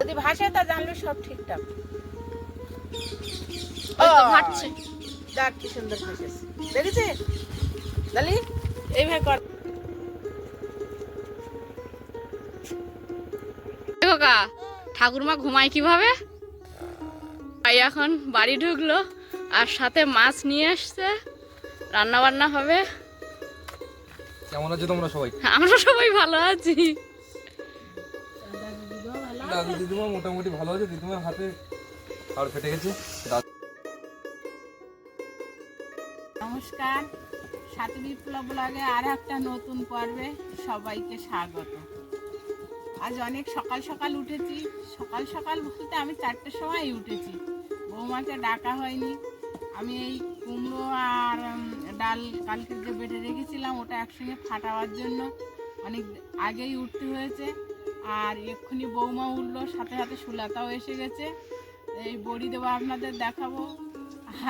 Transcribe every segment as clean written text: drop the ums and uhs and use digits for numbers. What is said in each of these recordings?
যদি ভাষায় তা জানলে সব ঠিকঠাক। ভাসছে, দেখ কি সুন্দর ভাসেছে, দেখেছিস দালি? এইভাবে কর। খোকা, ঠাকুরমা ঘুমায় কিভাবে? ভাই এখন বাড়ি ঢুকলো আর সাথে মাছ নিয়ে আসছে, রান্না বান্না হবে। কেমন আছো তোমরা সবাই? আমরা সবাই ভালো আছি। দাদু দিদিমা মোটামুটি ভালো আছে। দিদিমার হাতে আর ফেটে গেছে। নমস্কার, সাথী বিপ্লব ব্লগে আর একটা নতুন পর্বে সবাইকে স্বাগত। আজ অনেক সকাল সকাল উঠেছি। সকাল সকাল বলতে আমি 4টের সময় উঠেছি। বৌমাকে ডাকা হয়নি। আমি এই কুমড়ো আর ডাল কালকে যে বেটে রেখেছিলাম ওটা একসঙ্গে ফাটাবার জন্য অনেক আগেই উঠতে হয়েছে। আর এক্ষুনি বৌমা উঠলো, সাথে সাথে সুলাতাও এসে গেছে। এই বড়ি দেওয়া আপনাদের দেখাবো।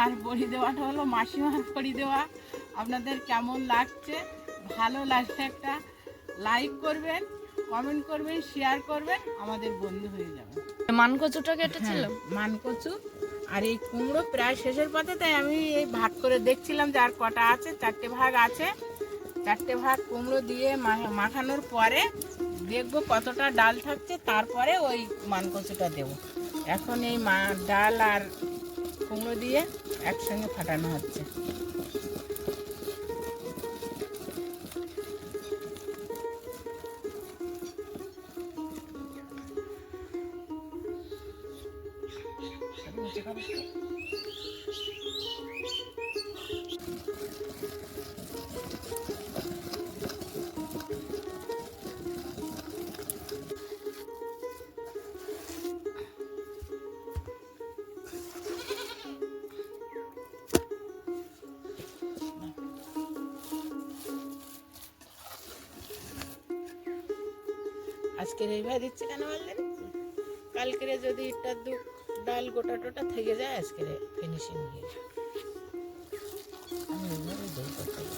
আর বড়ি দেওয়াটা হলো মাসিমার বড়ি দেওয়া। আপনাদের কেমন লাগছে? ভালো লাগলে একটা লাইক করবেন, কমেন্ট করবেন, শেয়ার করবেন, আমাদের বন্ধু হয়ে যাবেন। মানকচুটা কেটেছিলাম, মানকচু আর এই কুমড়ো প্রায় শেষের পথে, তাই আমি এই ভাগ করে দেখছিলাম যে আর কটা আছে। 4টে ভাগ আছে। 4টে ভাগ কুমড়ো দিয়ে মাখানোর পরে দেখবো কতটা ডাল থাকছে, তারপরে ওই মানকচুটা দেব। এখন এই ডাল আর কুমড়ো দিয়ে একসঙ্গে ফাটানো হচ্ছে। আজকের এইভাবে দিচ্ছি কেন বললেন? কালকের যদি একটা ডাল গোটা টোটা থেকে যায়, আজকের ফিনিশিং হয়ে যাবে। আমি এইভাবে দই করতে পারি।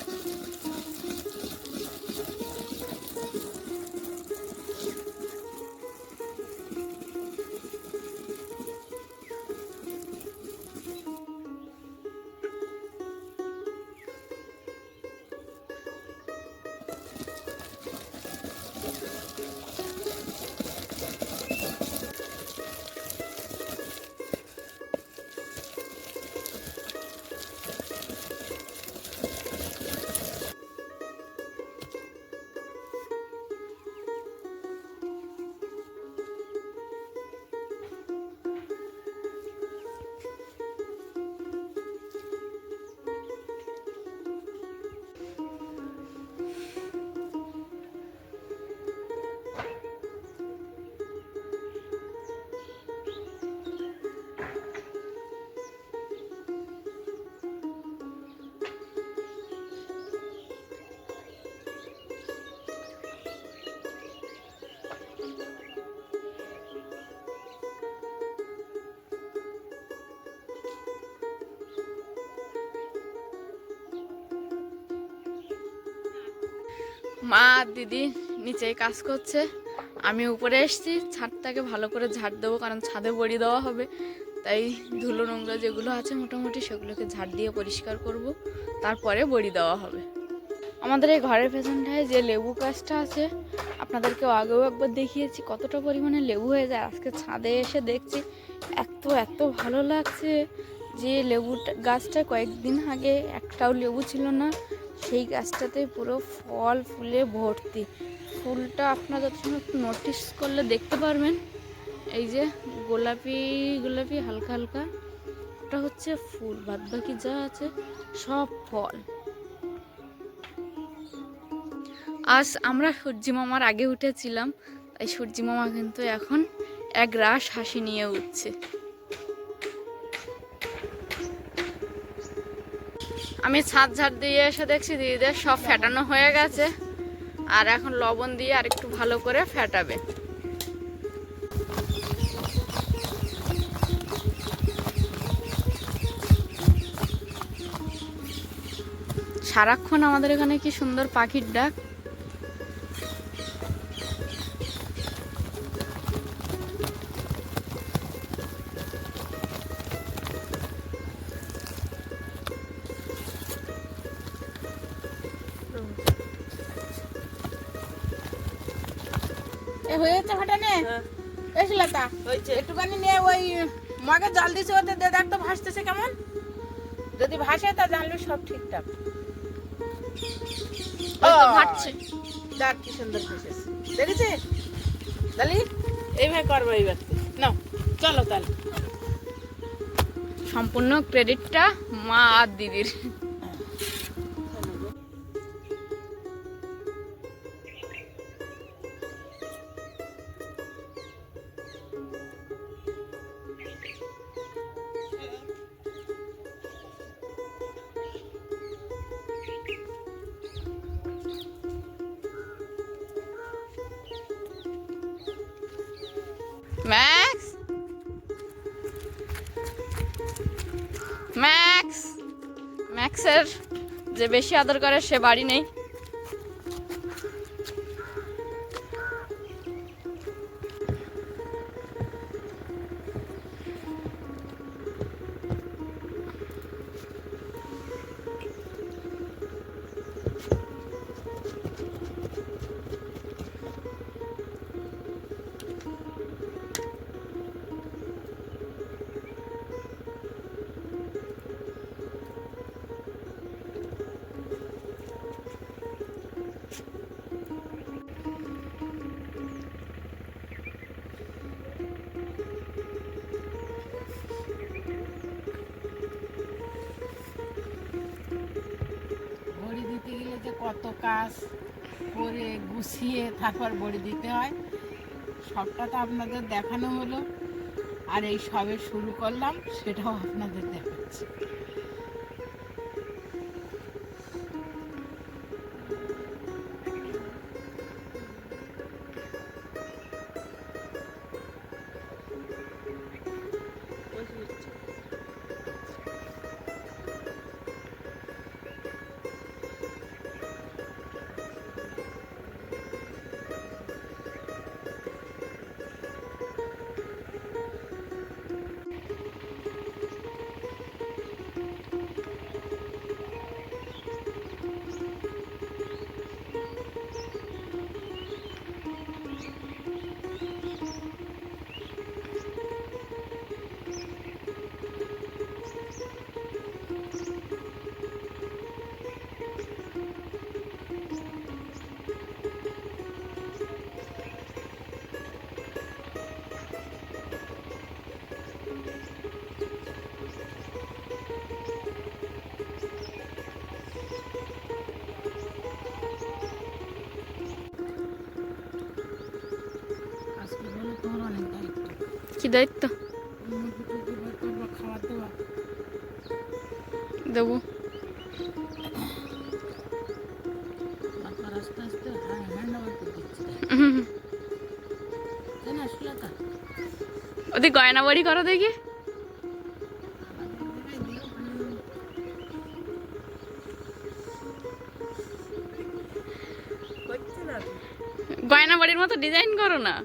মা দিদি নিচে কাজ করছে, আমি উপরে এসেছি। ছাদটাকে ভালো করে ঝাড় দেবো, কারণ ছাদে বড়ি দেওয়া হবে। তাই ধুলো নোংরা যেগুলো আছে মোটামুটি সেগুলোকে ঝাড় দিয়ে পরিষ্কার করব, তারপরে বড়ি দেওয়া হবে। আমাদের এই ঘরের পেছনটায় যে লেবু গাছটা আছে, আপনাদেরকেও আগেও একবার দেখিয়েছি কতটা পরিমাণে লেবু হয়ে যায়। আজকে ছাদে এসে দেখছি এত ভালো লাগছে যে লেবু গাছটা কয়েকদিন আগে একটাও লেবু ছিল না, সেই গাছটাতে পুরো ফল ফুলে ভর্তি। ফুলটা আপনারা একটু নোটিস করলে দেখতে পারবেন, এই যে গোলাপি গোলাপি হালকা হালকা, ওটা হচ্ছে ফুল, বাদ বাকি যা আছে সব ফল। আজ আমরা সূর্যি মামার আগে উঠেছিলাম, তাই সূর্যি মামা কিন্তু এখন এক রাশ হাসি নিয়ে উঠছে। আমি ছাদ ঝাড় দিয়ে এসে দেখছি দিদিদের সব ফেটানো হয়ে গেছে, আর এখন লবণ দিয়ে আর একটু ভালো করে ফেটাবে। সারাক্ষণ আমাদের এখানে কি সুন্দর পাখির ডাক। এ হয়েছে ফাটানে এই শিলাতা একটুখানি নিয়ে ওই মগে জল দিছে ওতে দে দেখ তো ভাসতেছে কেমন, যদি ভাসে তা জানলে সব ঠিকঠাক। ওই তো ভাসছে। দেখ কি সুন্দর ভাসেছে, দেখেছিস দালি? এইভাবে করবো এইবার, নাও চলো তাহলে। সম্পূর্ণ ক্রেডিটটা মা আর দিদির। ম্যাক্স, ম্যাক্স, ম্যাক্সের যে বেশি আদর করে সে বাড়ি নেই। বড়ি দিতে গেলে যে কত কাজ করে গুছিয়ে তারপর বড়ি দিতে হয়, সবটা তো আপনাদের দেখানো হলো। আর এই সবে শুরু করলাম, সেটাও আপনাদের দেখাচ্ছি। আজকে বলো তোমার অনেক দায়িত্ব, কি দায়িত্ব? মুরগিটুকি বের করবা, খাবার দেওয়া। দেবো। তারপর আস্তে আস্তে হ্যান্ড ওভার করে দিচ্ছি, তাই না সুলতা? ওদের গয়না বাড়ি করো দেখি। গয়না বাড়ির মতো ডিজাইন করো না।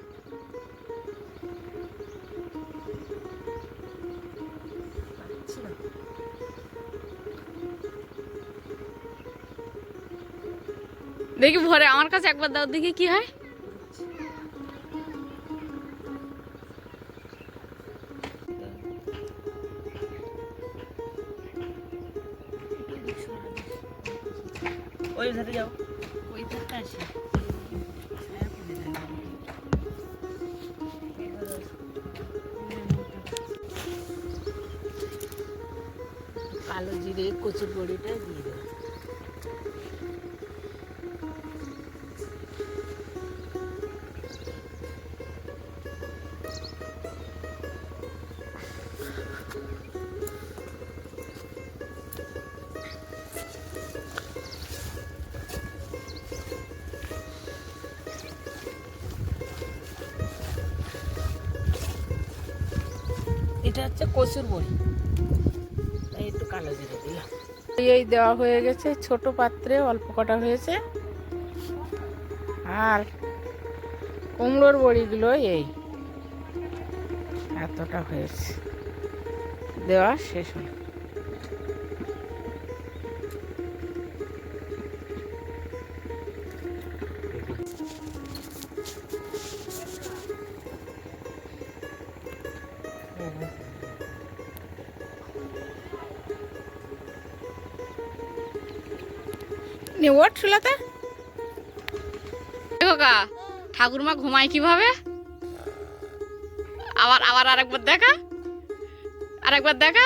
দেখি ভরে আমার কাছে একবার দাও দেখি কি হয়। ওই ধারে যাও, ওই ধারটা আসে। কালো জিরে কচুর বড়িটা দিয়ে দেবো। এটা হচ্ছে কচুর বড়ি, তাই একটু কালো জিরে দিলাম। এই দেওয়া হয়ে গেছে, ছোট পাত্রে অল্প কটা হয়েছে। আর কুমড়োর বড়িগুলো এই এতটা হয়েছে, দেওয়া শেষ হলো। নে ওঠ সুলতা। খোকা ঠাকুরমা ঘুমায় কিভাবে? আবার আবার আরেকবার দেখা, আরেকবার দেখা।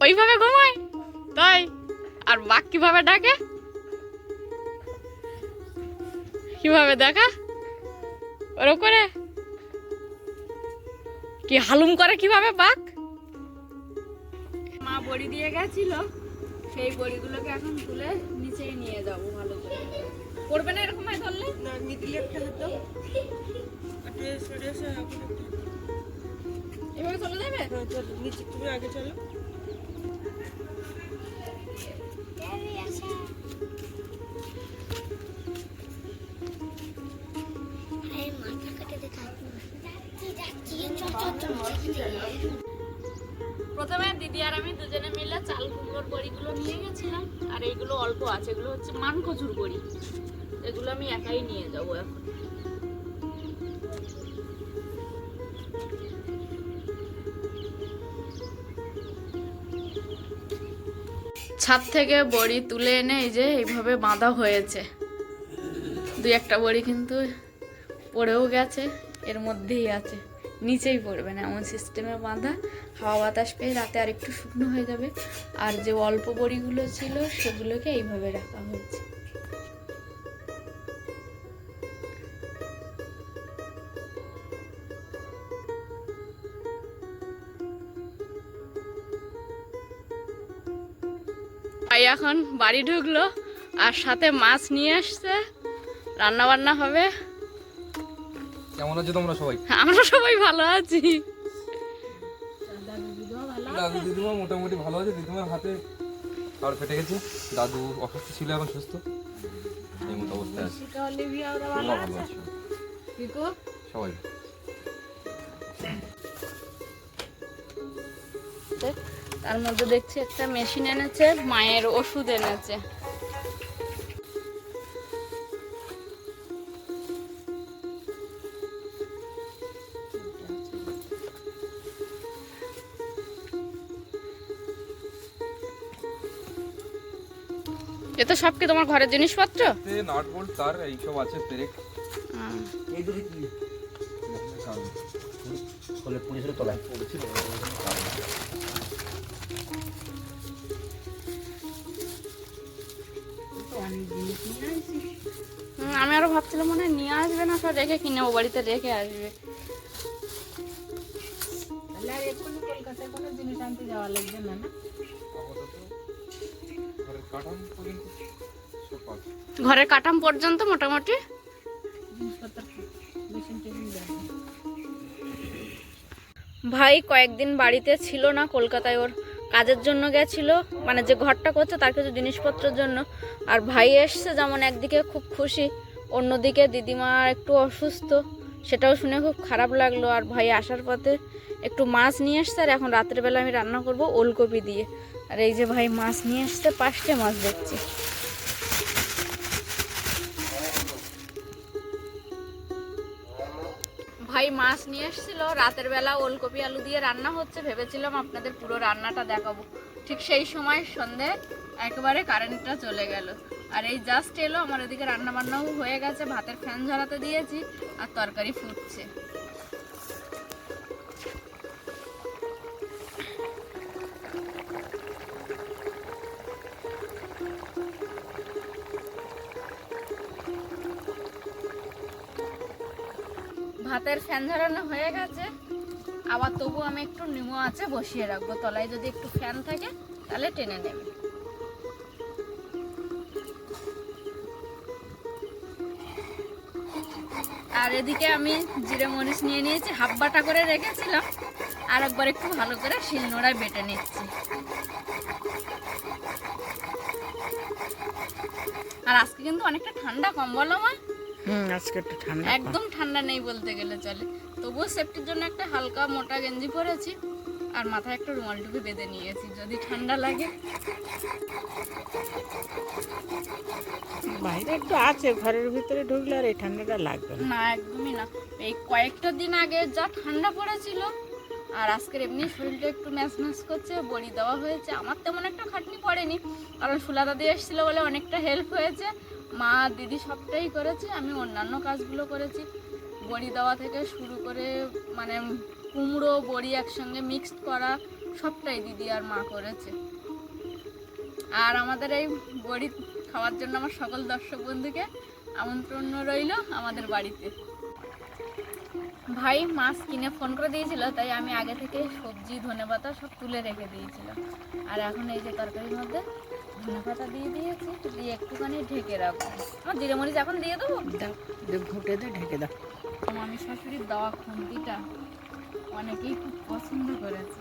ওইভাবে ঘুমায় তাই? আর বাঘ কিভাবে ডাকে? কিভাবে দেখা? ওর করে কি হালুম করে কিভাবে বাঘ? মা বড়ি দিয়ে গেছিল, সেই বড়িগুলোকে এখন তুলে নিচেই নিয়ে যাবো। ভালো করে করবে না এরকম হয় ধরলে না, মিডিলে একটা হাত দাও, এভাবে চলে যাবে। নিচে তুমি আগে চলো। প্রথমে দিদি আর আমি দুজনে মিলে চাল কুমড়োর বড়িগুলো নিয়ে গেছিলাম, আর এইগুলো অল্প আছে, এগুলো হচ্ছে মান কচুর বড়ি, এগুলো আমি একাই নিয়ে যাবো এখন। ছাদ থেকে বড়ি তুলে এনে এই যে এইভাবে বাঁধা হয়েছে। দুই একটা বড়ি কিন্তু পড়েও গেছে, এর মধ্যেই আছে, নিচেই পড়বে না এমন সিস্টেমে বাঁধা। হাওয়া বাতাস পেয়ে রাতে আর একটু শুকনো হয়ে যাবে। আর যে অল্প বড়িগুলো ছিল সেগুলোকে এইভাবে রাখা হয়েছে। ভাই এখন বাড়ি ঢুকলো আর সাথে মাছ নিয়ে আসছে, রান্না বান্না হবে। কেমন আছো তোমরা সবাই? আমরা সবাই ভালো আছি। দাদু দিদিমা মোটামুটি ভালো আছে। দিদিমার হাতে হাড় ফেটে গেছে, দাদু অসুস্থ ছিল, এখন সুস্থ, এই মতো অবস্থায় আছে। তোমরা ভালো আছো সবাই? তার মধ্যে দেখছি একটা মেশিন এনেছে, মায়ের ওষুধ এনেছে। এ তো সব কি তোমার ঘরের জিনিসপত্র? নাট বোল্ট তার এইসব আছে, পেরেক। এই দুটো কি বলে পুলিশের তলায় পড়েছিল। আমি আরো ভাবছিলাম মনে হয় নিয়ে আসবে না, সব রেখে কিনে ও বাড়িতে রেখে আসবে। কলকাতায় কোনো জিনিস আনতে যাওয়া লাগবে না, না? ঘরের কাঠাম পর্যন্ত মোটামুটি ভাই কয়েকদিন বাড়িতে ছিল না, কলকাতায় ওর কাজের জন্য গেছিল, মানে যে ঘরটা করছে তার কিছু জিনিসপত্রের জন্য। আর ভাই এসছে, যেমন একদিকে খুব খুশি, অন্যদিকে দিদিমা একটু অসুস্থ, সেটাও শুনে খুব খারাপ লাগলো। আর ভাই আসার পথে একটু মাছ নিয়ে এসছে, আর এখন রাতের বেলা আমি রান্না করব ওলকপি দিয়ে। আর এই যে ভাই মাছ নিয়ে এসছে, 5টে মাছ দেখছি। ভাই মাছ নিয়ে এসেছিল, রাতের বেলা ওলকপি আলু দিয়ে রান্না হচ্ছে, ভেবেছিলাম আপনাদের পুরো রান্নাটা দেখাবো। ঠিক সেই সময় সন্ধে একেবারে কারেন্টটা চলে গেল। আর এই জাস্ট এলো, আমার এদিকে রান্না বান্নাও হয়ে গেছে, ভাতের ফ্যান ঝরাতে দিয়েছি আর তরকারি ফুটছে। ভাতের ফ্যান ঝরানো হয়ে গেছে, আবার তবু আমি একটু নিমো আছে বসিয়ে রাখবো, তলায় যদি একটু ফ্যান থাকে তাহলে টেনে নেবে। আর এদিকে আমি জিরে মরিচ নিয়ে নিয়েছি, হাফ বাটা করে রেখেছিলাম, আর একবার একটু ভালো করে শিলনোড়ায় বেটে নিচ্ছি। আর আজকে কিন্তু অনেকটা ঠান্ডা কম, বলো মা? আজকে একটু ঠান্ডা, একদম ঠান্ডা নেই বলতে গেলে চলে। তবুও সেফটির জন্য একটা হালকা মোটা গেঞ্জি পরেছি, আর মাথায় একটা রুমাল টুপি বেঁধে নিয়েছি যদি ঠান্ডা লাগে। বাইরে একটু আছে, ঘরের ভিতরে ঢুকলে আর এই ঠান্ডাটা লাগবে না। না একদমই না, এই কয়েকটা দিন আগে যা ঠান্ডা পড়েছিল আর আজকের এমনি শরীরটা একটু ম্যাচ ম্যাচ করছে, বড়ি দেওয়া হয়েছে। আমার তেমন একটা খাটনি পড়েনি, কারণ সুলাদা দিয়ে এসেছিলো বলে অনেকটা হেল্প হয়েছে। মা দিদি সবটাই করেছে, আমি অন্যান্য কাজগুলো করেছি। বড়ি দেওয়া থেকে শুরু করে মানে কুমড়ো বড়ি একসঙ্গে মিক্সড করা সবটাই দিদি আর মা করেছে। আর আমাদের এই বড়ি খাওয়ার জন্য আমার সকল দর্শক বন্ধুকে আমন্ত্রণ রইল আমাদের বাড়িতে। ভাই মাছ কিনে ফোন করে দিয়েছিল, তাই আমি আগে থেকে সবজি ধনেপাতা সব তুলে রেখে দিয়েছিলাম। আর এখন এই যে তরকারির মধ্যে ধনেপাতা দিয়ে দিয়েছি, দিয়ে একটুখানি ঢেকে রাখবো। আমার জিরে মরিচ এখন দিয়ে দেবো, ঘুটে দিয়ে ঢেকে দাও। মামি শাশুড়ির দেওয়া খুন্তিটা অনেকেই খুব পছন্দ করেছে।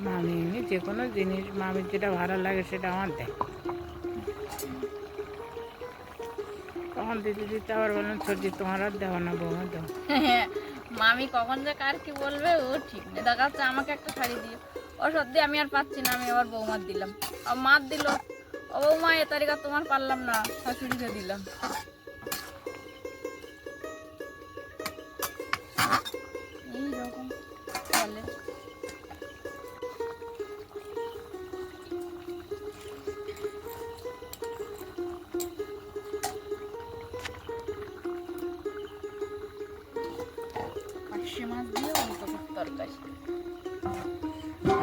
মামি এমনি যে কোনো জিনিস মামির যেটা ভালো লাগে সেটা আমার দেয়। তখন দিদি দিতে আবার বললাম সবজি তোমার আর দেওয়া না, বৌমা দেওয়া। মামি কখন যে কার কি বলবে ও ঠিক নেই। দেখা যাচ্ছে আমাকে একটা শাড়ি দিয়ে, ও সত্যি আমি আর পাচ্ছি না, আমি আবার বৌমার দিলাম। আর মার দিল, ও বৌমা এ তারিখ আর তোমার পারলাম না, শাশুড়িকে দিলাম। এইরকম চলে। পার্শে মাছ দিয়ে ওলকপির তরকারি।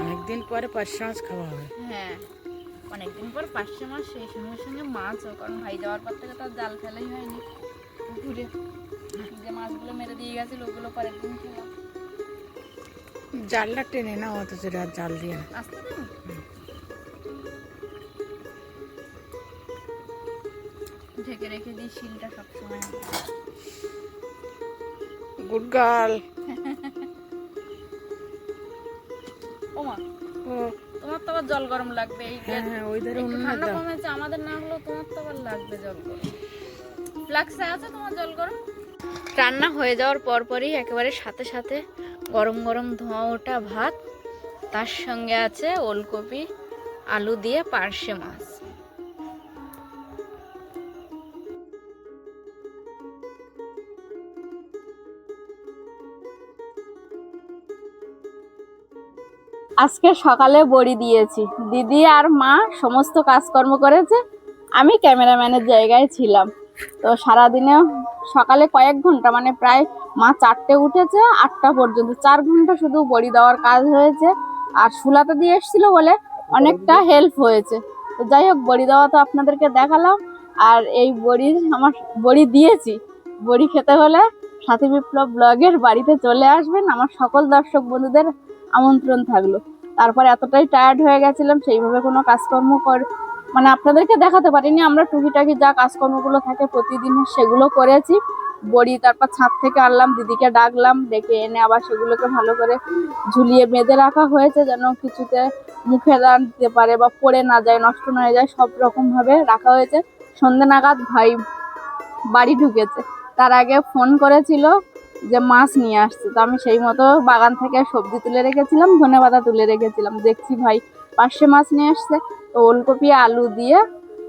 অনেকদিন পরে পার্শে মাছ খাওয়া হবে। হ্যাঁ, অনেকদিন পর পার্শে মাছ, সেই সঙ্গে সঙ্গে মাছও, কারণ ভাই যাওয়ার পর থেকে তো আর জাল ফেলাই হয়নি পুকুরে। যে মাছগুলো মেরে দিয়ে গেছিল ওগুলো পরের দিন খেলাম। জালটা টেনে না, অথচ আর জাল দিয়ে না। আসতে দিন ঢেকে রেখে দিই, শিলটা সবসময়। Good girl. ওমা, ও তোমার তো আবার জল গরম লাগবে। এই হ্যাঁ হ্যাঁ, ওই ধারে একটু অন্য ঠান্ডা দাও। কমেছে, আমাদের না হলেও তোমার তো আবার লাগবে জল গরম। ফ্লাক্সে আছে তোমার জল গরম? রান্না হয়ে যাওয়ার পরপরই একেবারে সাথে সাথে গরম গরম ধোঁয়া ওঠা ভাত, তার সঙ্গে আছে ওলকপি আলু দিয়ে পার্শে মাছ। আজকে সকালে বড়ি দিয়েছি, দিদি আর মা সমস্ত কাজকর্ম করেছে, আমি ক্যামেরাম্যানের জায়গায় ছিলাম। তো সারাদিনে সকালে কয়েক ঘন্টা মানে প্রায় মা 4টে উঠেছে 8টা পর্যন্ত 4 ঘন্টা শুধু বড়ি দেওয়ার কাজ হয়েছে। আর সুলাতে দিয়ে এসেছিল বলে অনেকটা হেল্প হয়েছে। তো যাই হোক, বড়ি দেওয়া তো আপনাদেরকে দেখালাম। আর এই আমার বড়ি দিয়েছি, বড়ি খেতে হলে সাথী বিপ্লব ব্লগের বাড়িতে চলে আসবেন। আমার সকল দর্শক বন্ধুদের আমন্ত্রণ থাকলো। তারপর এতটাই টায়ার্ড হয়ে গেছিলাম, সেইভাবে কোনো কাজকর্ম মানে আপনাদেরকে দেখাতে পারিনি। আমরা টুকিটাকি যা কাজকর্মগুলো থাকে প্রতিদিনের সেগুলো করেছি। বড়ি তারপর ছাদ থেকে আনলাম, দিদিকে ডাকলাম, ডেকে এনে আবার সেগুলোকে ভালো করে ঝুলিয়ে বেঁধে রাখা হয়েছে, যেন কিছুতে মুখে দিতে পারে বা পড়ে না যায়, নষ্ট না হয়ে যায়, সব রকম ভাবে রাখা হয়েছে। সন্ধ্যে নাগাদ ভাই বাড়ি ঢুকেছে, তার আগে ফোন করেছিল যে মাছ নিয়ে আসছে। তো আমি সেই মতো বাগান থেকে সবজি তুলে রেখেছিলাম, ধনেপাতা তুলে রেখেছিলাম, দেখছি ভাই পার্শে মাছ নিয়ে আসছে। তো ওলকপি আলু দিয়ে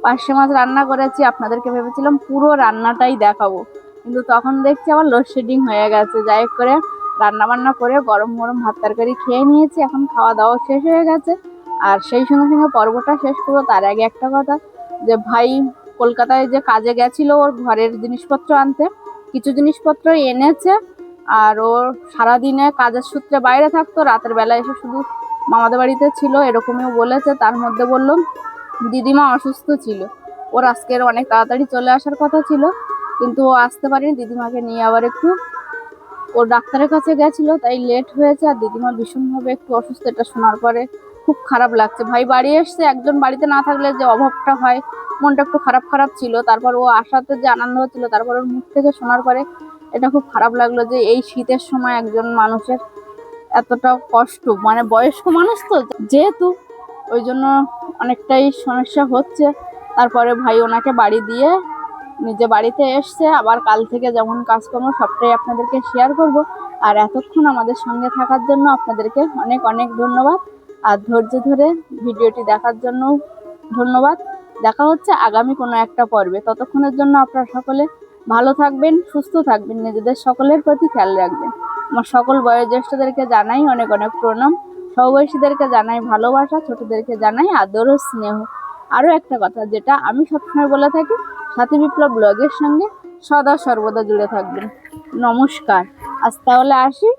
পার্শে মাছ রান্না করেছি। আপনাদেরকে ভেবেছিলাম পুরো রান্নাটাই দেখাবো, কিন্তু তখন দেখছি আবার লোডশেডিং হয়ে গেছে। যাই হোক করে রান্না বান্না করে গরম গরম ভাত তরকারি খেয়ে নিয়েছি, এখন খাওয়া দাওয়া শেষ হয়ে গেছে। আর সেই সঙ্গে সঙ্গে পর্বটা শেষ করবো তার আগে একটা কথা, যে ভাই কলকাতায় যে কাজে গেছিল ওর ঘরের জিনিসপত্র আনতে, কিছু জিনিসপত্র এনেছে। আর ওর সারাদিনে কাজের সূত্রে বাইরে থাকতো, রাতের বেলায় এসে শুধু মামাদের বাড়িতে ছিল, এরকমই বলেছে। তার মধ্যে বললো দিদিমা অসুস্থ ছিল, ওর আজকের অনেক তাড়াতাড়ি চলে আসার কথা ছিল, কিন্তু ও আসতে পারেনি। দিদিমাকে নিয়ে আবার একটু ওর ডাক্তারের কাছে গেছিল, তাই লেট হয়েছে। আর দিদিমা ভীষণভাবে একটু অসুস্থ, এটা শোনার পরে খুব খারাপ লাগছে। ভাই বাড়ি এসছে, একজন বাড়িতে না থাকলে যে অভাবটা হয়, মনটা একটু খারাপ খারাপ ছিল। তারপর ও আসাতে যে আনন্দ হচ্ছিল, তারপর ওর মুখ থেকে শোনার পরে এটা খুব খারাপ লাগলো যে এই শীতের সময় একজন মানুষের এতটা কষ্ট, মানে বয়স্ক মানুষ তো যেহেতু, ওই জন্য অনেকটাই সমস্যা হচ্ছে। তারপরে ভাই ওনাকে বাড়ি দিয়ে নিজে বাড়িতে এসছে। আবার কাল থেকে যেমন কাজকর্ম সবটাই আপনাদেরকে শেয়ার করব। আর এতক্ষণ আমাদের সঙ্গে থাকার জন্য আপনাদেরকে অনেক অনেক ধন্যবাদ, আর ধৈর্য ধরে ভিডিওটি দেখার জন্য ধন্যবাদ। দেখা হচ্ছে আগামী কোনো একটা পর্বে। ততক্ষণের জন্য আপনারা সকলে ভালো থাকবেন, সুস্থ থাকবেন, নিজেদের সকলের প্রতি খেয়াল রাখবেন। আমার সকল বয়োজ্যেষ্ঠদেরকে জানাই অনেক অনেক প্রণাম, সমবয়সীদেরকে জানাই ভালোবাসা, ছোটদেরকে জানাই আদর ও স্নেহ। আরও একটা কথা যেটা আমি সবসময় বলে থাকি, সাথী বিপ্লব ব্লগের সঙ্গে সদা সর্বদা জুড়ে থাকবেন। নমস্কার, আজ তাহলে আসি।